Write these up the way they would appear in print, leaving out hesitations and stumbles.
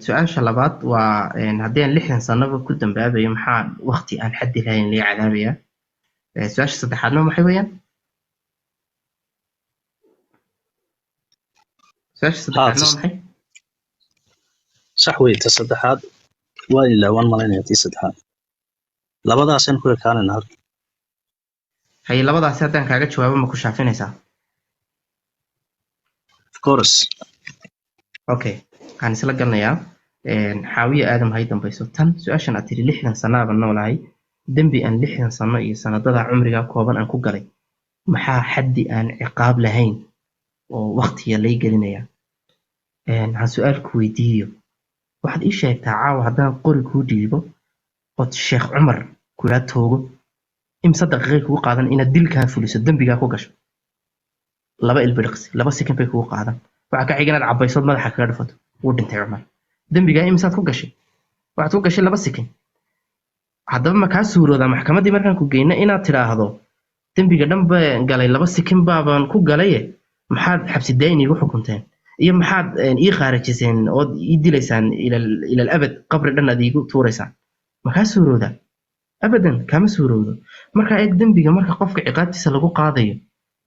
su-aasha labaad waa haddii aan 60 sanaba ku dambaabayo maxaa waqti aan xaddi lahayn laga cadaabaya su-aasha saddexaadna maxay weeyaan su-aasha saddexaadna waa maxay صح وي تصدحات وإلا وان مالين تصدحات labadaas aan ku ekaanayna halka hay labadaas haddaan kaaga jawaabo ma ku shaafinaysaa of course okay waxaan isla galnayaa xaawiye aadam hay dambayso tan su-aashan aad tiri 60 sano baan noolahay dembi aan 60 sano iyo sanadada cumriga kooban aan ku galay maxaa xaddi aan ciqaab lahayn oo waqtiga lay gelinaya waxaan su-aal ku weydiiyo waxaad ii sheegtaa caawa haddaan qori kuu dhiibo ood sheekh cumar kula toogo imsa daqiiqay kugu qaadan inaad dilkaa fuliso dembigaa ku gasho 2 ilbiriqsi 2 second bay kugu qaadan waxa ka xiga inaad cabaysood madaxa kaga dhufato wuu dhintay cumar dembigaa imsaad ku gashay waxaad ku gashay 2 second haddaba ma kaa suuroodaa maxkamaddii markaan ku geyna inaad tidhaahdo dembiga dhan baan galay 2 second baabaan ku galaye maxaad xabsi daayin iigu xukunteen iyo maxaad ii qaarajiseen ood ii dilaysaan ilal abad qabri dhan aad iigu tuuraysaan ma kaa suuroodaa abadan kama suuroodo marka eeg dembiga marka qofka ciqaabtiisa lagu qaadayo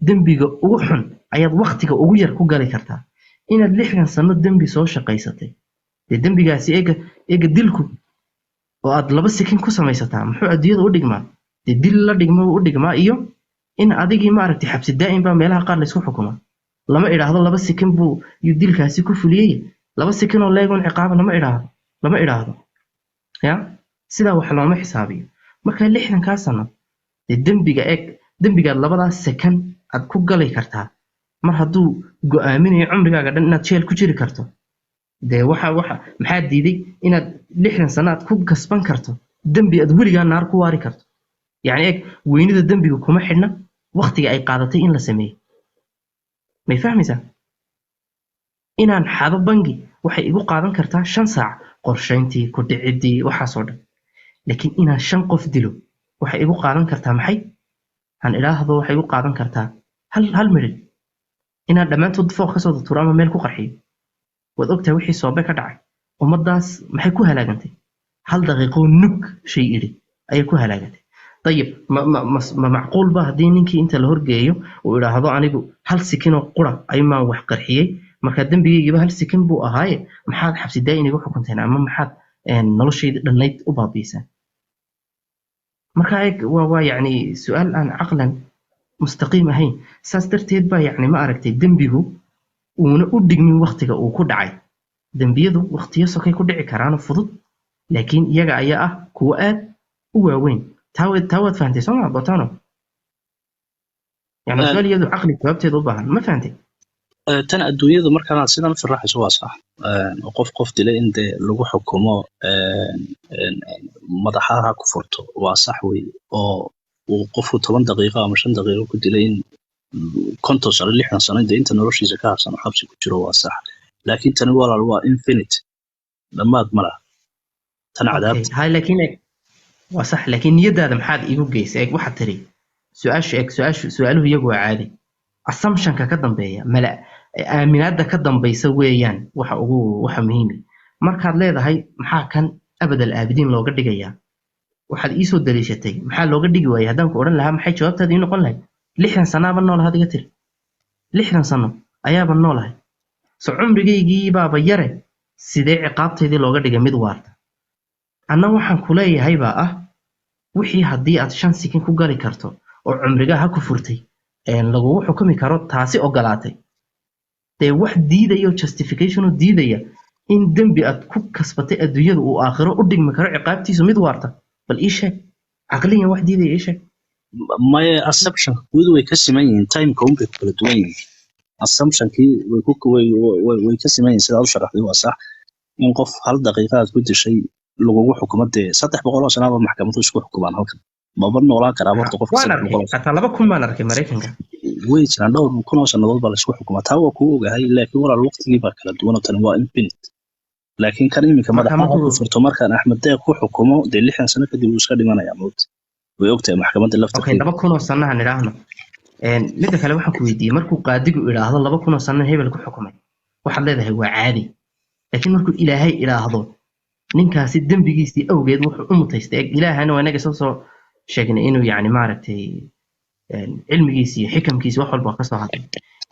dembiga ugu xun ayaad waqtiga ugu yar ku gali kartaa inaad 60 sano dembi soo shaqaysatay dee dembigaasi eega dilku oo aad 2 second ku samaysataa muxuu adduunyada u dhigmaa dee dil la dhigma u dhigmaa iyo in adigii maaragtay xabsi daa'im baa meelaha qaar laysku xukumaa lama idhaahdo 2 second buu iyo dilkaasi ku fuliyey 2 second oo leegoon ciqaaba lama idhaahdo ya sidaa wax looma xisaabiyo marka 60 sano dee dembigaad 2 second aad ku gali kartaa mar hadduu go'aaminayo cumrigaaga dhan inaad jeel ku jiri karto dee maxaa diiday inaad 60 sano aad ku gasban karto dembi aad weligaa naar ku waari karto yacni weynida dembiga kuma xidhna waqtiga ay qaadatay in la sameeyo may fahmaysaa inaan xado bangi waxay igu qaadan kartaa 5 saac qorshayntii ku dhicidii waxaasoo dhan laakiin inaan 5 qof dilo waxay igu qaadan kartaa maxay han ilaahdo waxay igu qaadan kartaa hal midhig inaan dhammaantood fooq ka soo tuuro ama meel ku qarxiyo waad ogtahay wixii soobe ka dhacay ummadaas maxay ku halaagantay 1 daqiiqo nug shay idhi ayay ku halaagantay طيب ما معقول بقى هدي نينكي انت اللي هرجيو ويراهدو انيغو هل سكين oo qura ay ma wax qarxiyay marka dambigiiba hal sikin buu ahaay maxaad xabsi daayin igu xukunteen ama maxaad noloshayda dhanayd u baabiisay marka waa yani su'aal aan aqlan mustaqim ahayn saas darteed baa yani ma aragtay dambigu uuna u dhigmin waqtiga uu ku dhacay dambiyadu waqtiyo sokay ku dhici karaan fudud laakiin iyaga ayaa ah kuwa aad u waaweyn تاود فهمتي سمع بطانو يعني سؤال يدو عقلي جوابتي ضبها ما فهمتي tan adduunyada markaan sidan faraxayso waa sax qof dilay in lagu xukumo madaxaha ku furto waa sax weey oo uu qofku 10 daqiiqo ama 5 daqiiqo ku dilay in konto sano 60 sano inta noloshiisa ka harsan xabsi ku jiro waa sax laakiin tan walaal waa infinite dhammaad mala tan cadaab hay laakiin waa sax laakiin niyadaada maxaad igu geysay waxa tiri su'aaluhu iyagu waa caadi assumption-ka ka dambeeya mala aaminaada ka dambaysa weeyaan waxa muhiim markaad leedahay maxaa kan abadal aabidiin looga dhigayaa waxaad ii soo daliishatay maxaa looga dhigi waayay haddaan ku oran lahaa maxay jawaabtaada ii noqon lahayd 60 sano baan noolahay adiga tiri 60 sano ayaaba noolahay soo cumrigaygii baaba yare sidee ciqaabtaydii looga dhigay mid waarta anna waxaan ku leeyahay baa ah wixii haddii aad 5 sikin ku gali karto oo cumrigaha ku furtay lagugu xukumi karo taasi ogolaatay dee wax diidaya justification oo diidaya in dembi aad ku kasbatay adduunyada uu aakhiro u dhigmi karo ciqaabtiisu mid waarta bal ii sheeg caqliyan wax diidaya ii sheeg my assumption guud way ka siman yihiin time-ka unbay ku kala duwan yihiin assumption-kii way ka siman yihiin sidaa u sharaxday waa sax in qof 1 daqiiqo aad ku dishay lagugu xukumo dee 300 sano maxkamadu isku xukumaan halkan maba noolaan karaa horta qofka 300 xataa 2,000 baan arkay Mareykanka way jiraan dhowr kun oo sanadood baa la isku xukumaa taa waa ku ogahay laakiin walaal waqtigii baa kala duwan oo tan waa infinite laakiin kan iminka madaxda ku furto markaan Axmed Deeq ku xukumo dee 60 sano kadib uu iska dhimanayaa mood way ogtahay maxkamadda lafteeda okay 2,000 oo sano aan idhaahno midda kale waxaan ku weydiiyay markuu qaadigu idhaahdo 2,000 oo sano hebel ku xukumay waxaad leedahay waa caadi laakiin markuu ilaahay idhaahdo ninkaasi dembigiisii awgeed wuxuu u mutaystay ilaahana waa inaga soo sheegnay inuu yani maaragtay cilmigiisi iyo xikamkiisi wax walba ka soo hadlay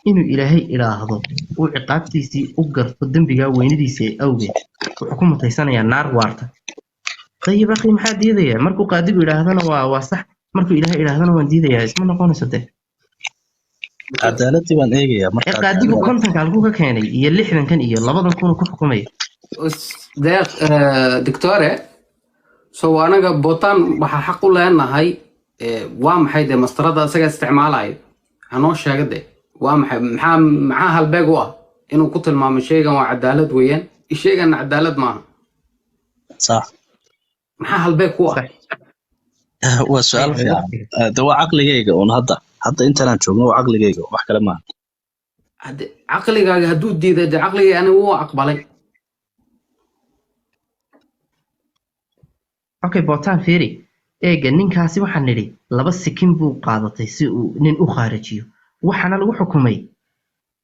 inuu ilaahay idhaahdo uu ciqaabtiisii u garto dembigaa weynadiisa awgeed wuxuu ku mutaysanayaa naar waarta dayib akhi maxaa diidaya markuu qaadigu idhaahdana waa sax markuu ilaahay idhaahdana waan diidayaa isma noqonayso dee cadaaladii baan eegayaa marka qaadigu kontonka halkuu ka keenay iyo 60kan iyo 2,000 kun ku xukumay deeq doctore soo anaga botan waxa xaq u leenahay waa maxay de mastarada isaga isticmaalayo hanoo sheegade waa maxaa halbeeg u ah inuu ku tilmaamo sheegan waa cadaalad weeyaan sheegan cadaalad maaha صح maxaa halbeeg ku ah waa su'aal fiican waa caqligayga oo hadda intaan joogno waa caqligayga wax kale ma caqligaaga hadduu diiday de caqligay anigu wuu aqbalay okay botan fiiri eega ninkaasi waxaan nidhi 2 sekin buu qaadatay si uu nin u khaarijiyo waxaana lagu xukumay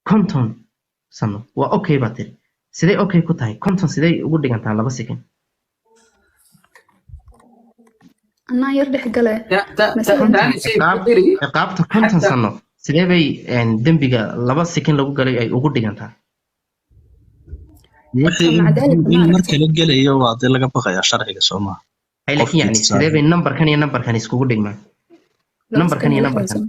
50 sano waa okay baa tiri sidee okay ku tahay 50 sidee ugu dhigantaa 2 sekin أنا يرجع قله ciqaabta 50 sano sidee bay dembiga 2 sekin lagu galay ay ugu dhigantaa marka la gelayo waa dee laga baqayaa sharciga Soomaaliya laakiin yani sidee bay numberkan iyo numberkan iskugu dhigmaan numberkan iyo numberkan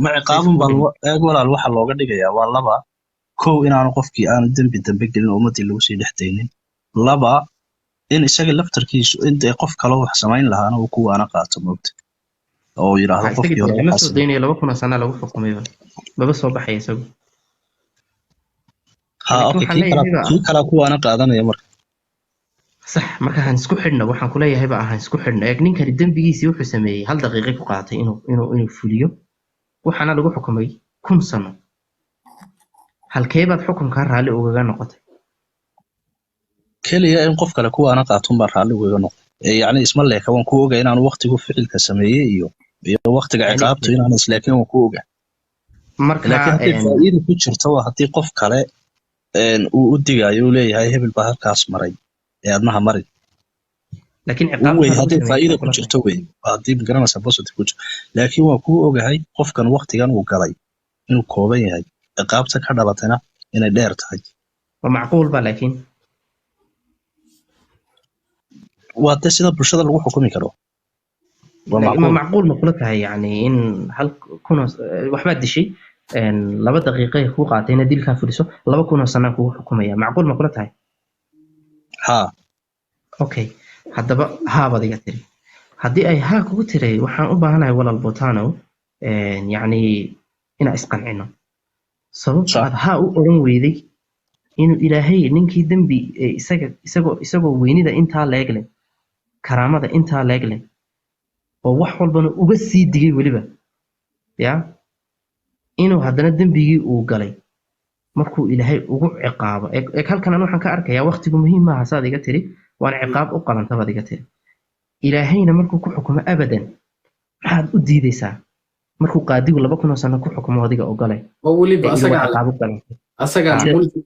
ma ciqaabun bal eeg walaal waxa looga dhigayaa waa 2 kow inaanu qofkii aan dambi gelin ummadii lagu sii dhexdaynin 2 in isaga laftarkiisu inta qof kale wax samayn lahaana uu kuwaana qaato moogta oo yiraahdo qofkii hore ma soo deynay 2,000 sano lagu xukumay baba soo baxay isagu okay kii kala kuwaana qaadanaya marka صح marka aan isku xidhno waxaan ku leeyahay ba aan isku xidhno eeg ninkani dambigiisii wuxuu sameeyay hal daqiiqo ku qaatay inuu fuliyo waxaana lagu xukumay 1,000 sano halkee baad xukunka raali uga noqotay kaliya in qof kale kuwaana qaato baa raali uga noqday yani isma leeka waan ku ogaa inaan waqtigu ficilka sameeyay iyo waqtiga ciqaabtu inaan islaakin waan ku ogaa marka faa'iido ku jirto waa hadii qof kale uu u digayo uu leeyahay hebel baa halkaas maray adnaha mari laakiin ciqaabta hadii faa'iido ku jirto way hadii garanaysa positive ku jirto laakiin waa ku ogahay qofkan waqtigan uu galay inuu kooban yahay ciqaabta ka dhalatayna inay dheer tahay waa macquul ba laakiin waa sida bulshada lagu xukumi karo waa macquul ma kula tahay yani in hal kun waxba dishay 2 daqiiqo ku qaatayna dilka fuliso 2,000 sano ku xukumaya macquul ma kula tahay ها okay haddaba haa badiga tiri haddii ay haa kugu tiray waxaan u baahanahay walaal botano yani ina isqancino sababta aad haa u oran weyday inuu ilaahay ninkii dambi isagoo weynida intaa leegle karaamada intaa leegle oo wax walbana uga sii digay weliba ya inuu haddana dambigii uu galay markuu ilaahay ugu ciqaabo halkan waxaan ka arkayaa waqtigu muhiim maaha saad iga tiri waan ciqaab u qalanta baad iga tiri ilaahayna markuu ku xukumo abadan maxaad u diidaysaa markuu qaadigu 2,000 sano ku xukumo adiga ogolay oo waliba asaga mulki